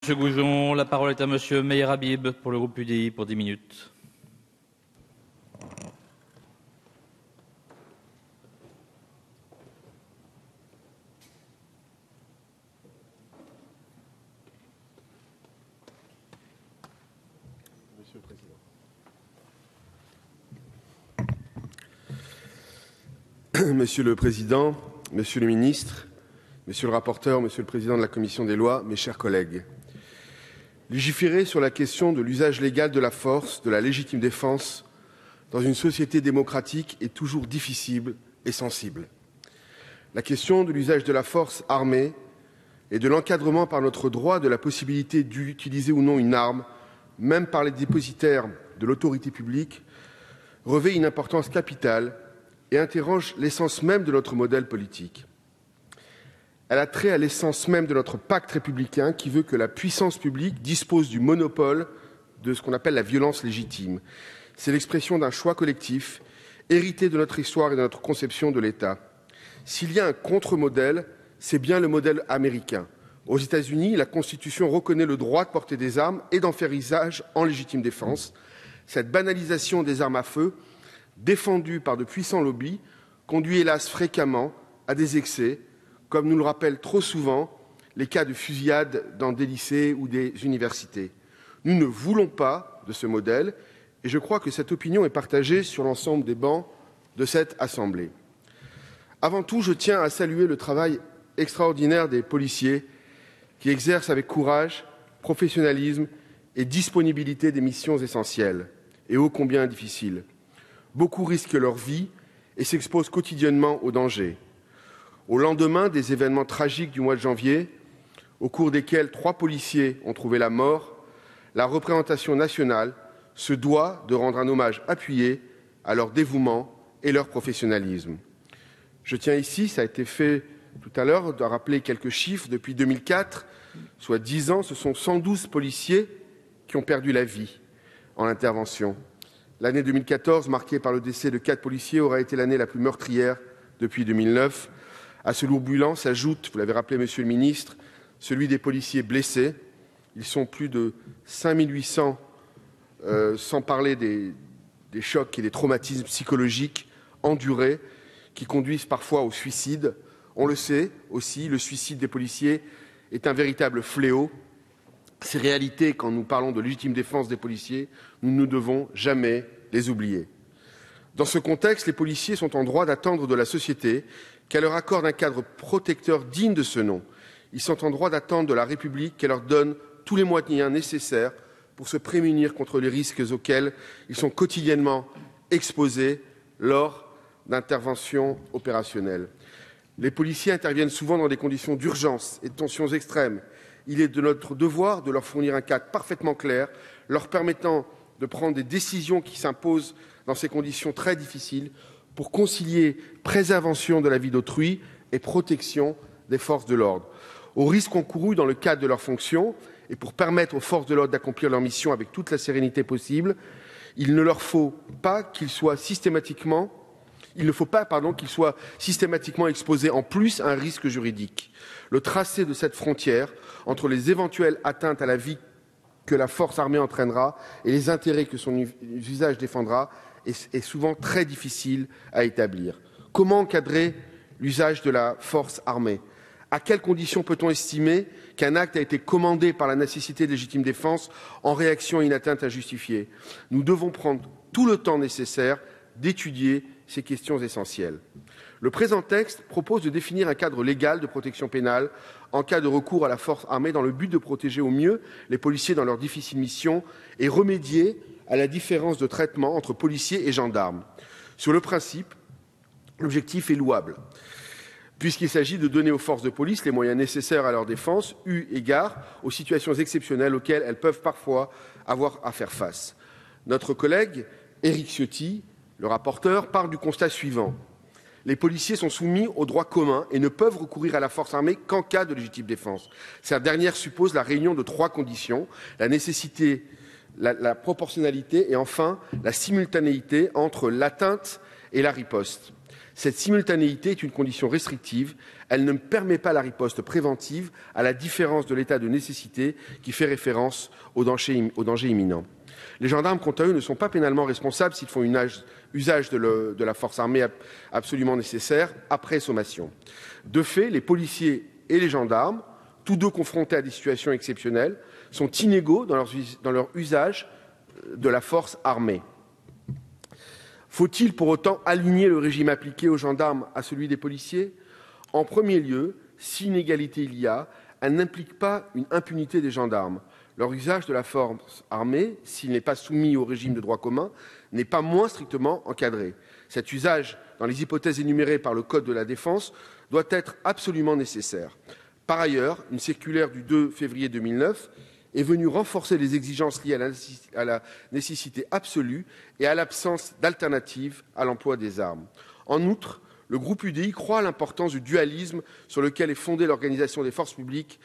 Monsieur Goujon, la parole est à Monsieur Meyer Habib pour le groupe UDI pour 10 minutes. Monsieur le Président, Monsieur le Ministre, Monsieur le rapporteur, Monsieur le Président de la Commission des lois, mes chers collègues. Légiférer sur la question de l'usage légal de la force, de la légitime défense, dans une société démocratique est toujours difficile et sensible. La question de l'usage de la force armée et de l'encadrement par notre droit de la possibilité d'utiliser ou non une arme, même par les dépositaires de l'autorité publique, revêt une importance capitale et interroge l'essence même de notre modèle politique. Elle a trait à l'essence même de notre pacte républicain qui veut que la puissance publique dispose du monopole de ce qu'on appelle la violence légitime. C'est l'expression d'un choix collectif, hérité de notre histoire et de notre conception de l'État. S'il y a un contre-modèle, c'est bien le modèle américain. Aux États-Unis, la Constitution reconnaît le droit de porter des armes et d'en faire usage en légitime défense. Cette banalisation des armes à feu, défendue par de puissants lobbies, conduit hélas fréquemment à des excès, comme nous le rappellent trop souvent les cas de fusillades dans des lycées ou des universités. Nous ne voulons pas de ce modèle et je crois que cette opinion est partagée sur l'ensemble des bancs de cette Assemblée. Avant tout, je tiens à saluer le travail extraordinaire des policiers qui exercent avec courage, professionnalisme et disponibilité des missions essentielles et ô combien difficiles. Beaucoup risquent leur vie et s'exposent quotidiennement aux dangers. Au lendemain des événements tragiques du mois de janvier, au cours desquels 3 policiers ont trouvé la mort, la représentation nationale se doit de rendre un hommage appuyé à leur dévouement et leur professionnalisme. Je tiens ici, ça a été fait tout à l'heure, de rappeler quelques chiffres. Depuis 2004, soit 10 ans, ce sont 112 policiers qui ont perdu la vie en intervention. L'année 2014, marquée par le décès de 4 policiers, aura été l'année la plus meurtrière depuis 2009. À ce lourd bilan s'ajoute, vous l'avez rappelé, Monsieur le Ministre, celui des policiers blessés. Ils sont plus de 5800, sans parler des chocs et des traumatismes psychologiques endurés qui conduisent parfois au suicide. On le sait aussi, le suicide des policiers est un véritable fléau. Ces réalités, quand nous parlons de légitime défense des policiers, nous ne devons jamais les oublier. Dans ce contexte, les policiers sont en droit d'attendre de la société qu'elle leur accorde un cadre protecteur digne de ce nom. Ils sont en droit d'attendre de la République qu'elle leur donne tous les moyens nécessaires pour se prémunir contre les risques auxquels ils sont quotidiennement exposés lors d'interventions opérationnelles. Les policiers interviennent souvent dans des conditions d'urgence et de tensions extrêmes. Il est de notre devoir de leur fournir un cadre parfaitement clair, leur permettant de prendre des décisions qui s'imposent dans ces conditions très difficiles pour concilier préservation de la vie d'autrui et protection des forces de l'ordre. Aux risques encourus dans le cadre de leurs fonctions et pour permettre aux forces de l'ordre d'accomplir leur mission avec toute la sérénité possible, il ne faut pas qu'ils soient systématiquement exposés en plus à un risque juridique. Le tracé de cette frontière entre les éventuelles atteintes à la vie que la force armée entraînera et les intérêts que son usage défendra est souvent très difficile à établir. Comment encadrer l'usage de la force armée? À quelles conditions peut-on estimer qu'un acte a été commandé par la nécessité de légitime défense en réaction à une atteinte injustifiée? Nous devons prendre tout le temps nécessaire d'étudier ces questions essentielles. Le présent texte propose de définir un cadre légal de protection pénale en cas de recours à la force armée dans le but de protéger au mieux les policiers dans leur difficile mission et remédier à la différence de traitement entre policiers et gendarmes. Sur le principe, l'objectif est louable, puisqu'il s'agit de donner aux forces de police les moyens nécessaires à leur défense, eu égard aux situations exceptionnelles auxquelles elles peuvent parfois avoir à faire face. Notre collègue Éric Ciotti, le rapporteur, part du constat suivant. Les policiers sont soumis au droit commun et ne peuvent recourir à la force armée qu'en cas de légitime défense. Cette dernière suppose la réunion de 3 conditions, la nécessité, la proportionnalité et enfin la simultanéité entre l'atteinte et la riposte. Cette simultanéité est une condition restrictive. Elle ne permet pas la riposte préventive, à la différence de l'état de nécessité qui fait référence au danger imminent. Les gendarmes, quant à eux, ne sont pas pénalement responsables s'ils font usage de la force armée absolument nécessaire après sommation. De fait, les policiers et les gendarmes, tous deux confrontés à des situations exceptionnelles, sont inégaux dans leur usage de la force armée. Faut-il pour autant aligner le régime appliqué aux gendarmes à celui des policiers? En premier lieu, si inégalité il y a, elle n'implique pas une impunité des gendarmes. Leur usage de la force armée, s'il n'est pas soumis au régime de droit commun, n'est pas moins strictement encadré. Cet usage, dans les hypothèses énumérées par le Code de la défense, doit être absolument nécessaire. Par ailleurs, une circulaire du 2 février 2009 est venue renforcer les exigences liées à la nécessité absolue et à l'absence d'alternative à l'emploi des armes. En outre, le groupe UDI croit à l'importance du dualisme sur lequel est fondée l'organisation des forces publiques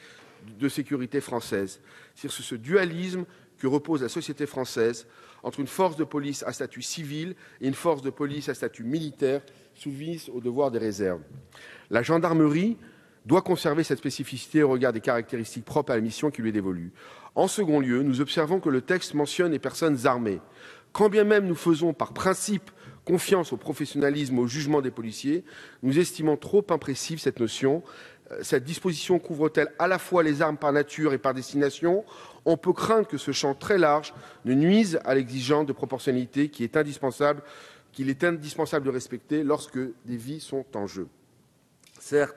de sécurité française. C'est sur ce dualisme que repose la société française entre une force de police à statut civil et une force de police à statut militaire soumise au devoir des réserves. La gendarmerie doit conserver cette spécificité au regard des caractéristiques propres à la mission qui lui est dévolue. En second lieu, nous observons que le texte mentionne les personnes armées. Quand bien même nous faisons par principe confiance au professionnalisme, au jugement des policiers, nous estimons trop imprécise cette notion. Cette disposition couvre-t-elle à la fois les armes par nature et par destination? On peut craindre que ce champ très large ne nuise à l'exigence de proportionnalité qu'il est indispensable de respecter lorsque des vies sont en jeu. Certes,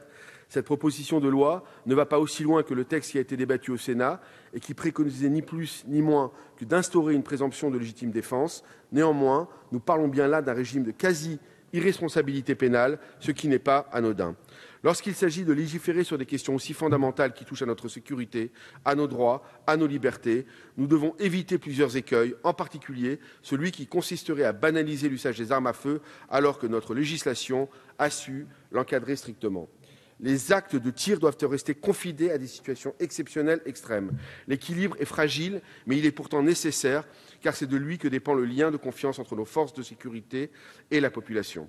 cette proposition de loi ne va pas aussi loin que le texte qui a été débattu au Sénat et qui préconisait ni plus ni moins que d'instaurer une présomption de légitime défense. Néanmoins, nous parlons bien là d'un régime de quasi-irresponsabilité pénale, ce qui n'est pas anodin. Lorsqu'il s'agit de légiférer sur des questions aussi fondamentales qui touchent à notre sécurité, à nos droits, à nos libertés, nous devons éviter plusieurs écueils, en particulier celui qui consisterait à banaliser l'usage des armes à feu alors que notre législation a su l'encadrer strictement. Les actes de tir doivent rester confinés à des situations exceptionnelles extrêmes. L'équilibre est fragile, mais il est pourtant nécessaire, car c'est de lui que dépend le lien de confiance entre nos forces de sécurité et la population.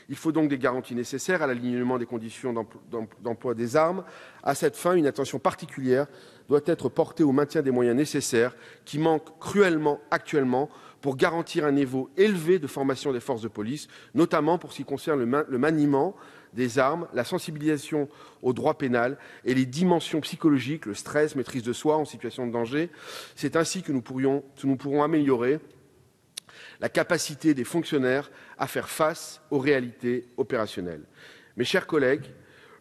Il faut donc des garanties nécessaires à l'alignement des conditions d'emploi des armes. À cette fin, une attention particulière doit être portée au maintien des moyens nécessaires qui manquent cruellement actuellement pour garantir un niveau élevé de formation des forces de police, notamment pour ce qui concerne le maniement des armes, la sensibilisation au droit pénal et les dimensions psychologiques, le stress, maîtrise de soi en situation de danger. C'est ainsi que nous pourrons améliorer la capacité des fonctionnaires à faire face aux réalités opérationnelles. Mes chers collègues,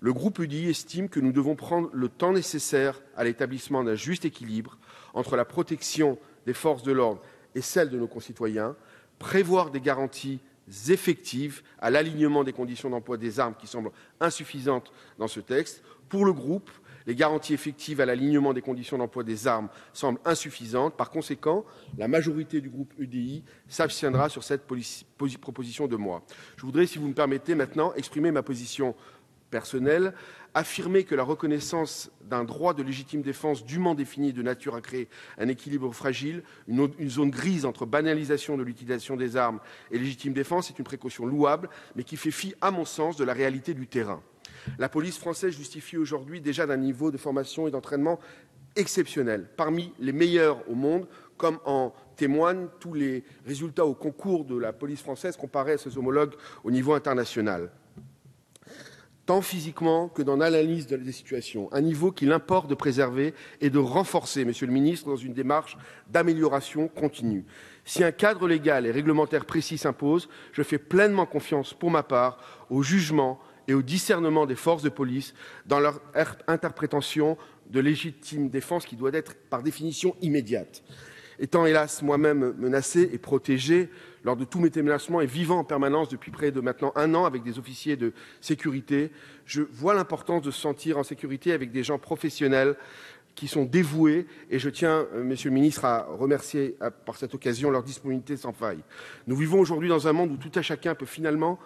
le groupe UDI estime que nous devons prendre le temps nécessaire à l'établissement d'un juste équilibre entre la protection des forces de l'ordre et celle de nos concitoyens, prévoir des garanties effectives à l'alignement des conditions d'emploi des armes qui semblent insuffisantes dans ce texte. Pour le groupe, les garanties effectives à l'alignement des conditions d'emploi des armes semblent insuffisantes. Par conséquent, la majorité du groupe UDI s'abstiendra sur cette proposition de loi. Je voudrais, si vous me permettez, maintenant exprimer ma position personnelle, affirmer que la reconnaissance d'un droit de légitime défense dûment défini de nature à créer un équilibre fragile, une zone grise entre banalisation de l'utilisation des armes et légitime défense est une précaution louable, mais qui fait fi, à mon sens, de la réalité du terrain. La police française justifie aujourd'hui déjà d'un niveau de formation et d'entraînement exceptionnel, parmi les meilleurs au monde, comme en témoignent tous les résultats au concours de la police française comparés à ses homologues au niveau international, tant physiquement que dans l'analyse des situations, un niveau qu'il importe de préserver et de renforcer, Monsieur le Ministre, dans une démarche d'amélioration continue. Si un cadre légal et réglementaire précis s'impose, je fais pleinement confiance, pour ma part, au jugement et au discernement des forces de police dans leur interprétation de légitime défense qui doit être, par définition, immédiate. Étant hélas moi-même menacé et protégé lors de tous mes déplacements et vivant en permanence depuis près de maintenant 1 an avec des officiers de sécurité, je vois l'importance de se sentir en sécurité avec des gens professionnels qui sont dévoués et je tiens, Monsieur le Ministre, à remercier par cette occasion leur disponibilité sans faille. Nous vivons aujourd'hui dans un monde où tout à chacun peut finalement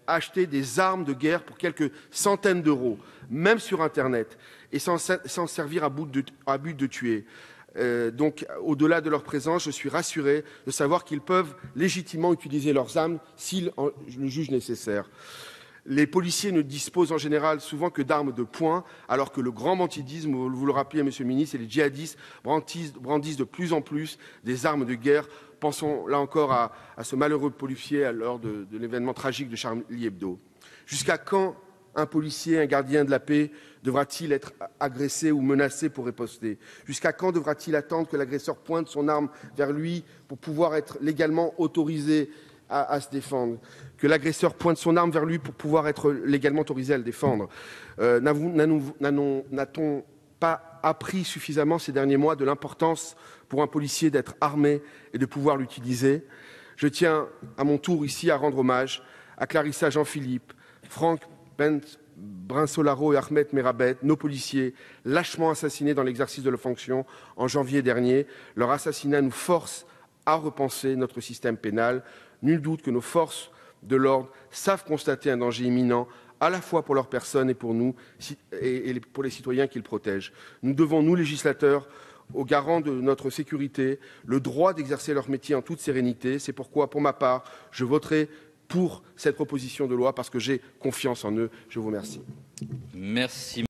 acheter des armes de guerre pour quelques centaines d'euros, même sur Internet, et s'en servir à but de tuer. Donc, au-delà de leur présence, je suis rassuré de savoir qu'ils peuvent légitimement utiliser leurs armes s'ils le jugent nécessaire. Les policiers ne disposent en général souvent que d'armes de poing, alors que le grand banditisme, vous le rappelez, Monsieur le Ministre, et les djihadistes brandissent de plus en plus des armes de guerre. Pensons là encore à ce malheureux policier lors de l'événement tragique de Charlie Hebdo. Jusqu'à quand un policier, un gardien de la paix, devra-t-il être agressé ou menacé pour riposter? Jusqu'à quand devra-t-il attendre que l'agresseur pointe son arme vers lui pour pouvoir être légalement autorisé à se défendre? Que l'agresseur pointe son arme vers lui pour pouvoir être légalement autorisé à le défendre? N'a-t-on pas appris suffisamment ces derniers mois de l'importance pour un policier d'être armé et de pouvoir l'utiliser? Je tiens à mon tour ici à rendre hommage à Clarissa Jean-Philippe, Franck Brinsolaro et Ahmed Merabet, nos policiers, lâchement assassinés dans l'exercice de leurs fonctions en janvier dernier. Leur assassinat nous force à repenser notre système pénal. Nul doute que nos forces de l'ordre savent constater un danger imminent, à la fois pour leurs personnes et pour nous, et pour les citoyens qu'ils protègent. Nous devons, nous législateurs, aux garants de notre sécurité, le droit d'exercer leur métier en toute sérénité. C'est pourquoi, pour ma part, je voterai pour cette proposition de loi parce que j'ai confiance en eux. Je vous remercie. Merci.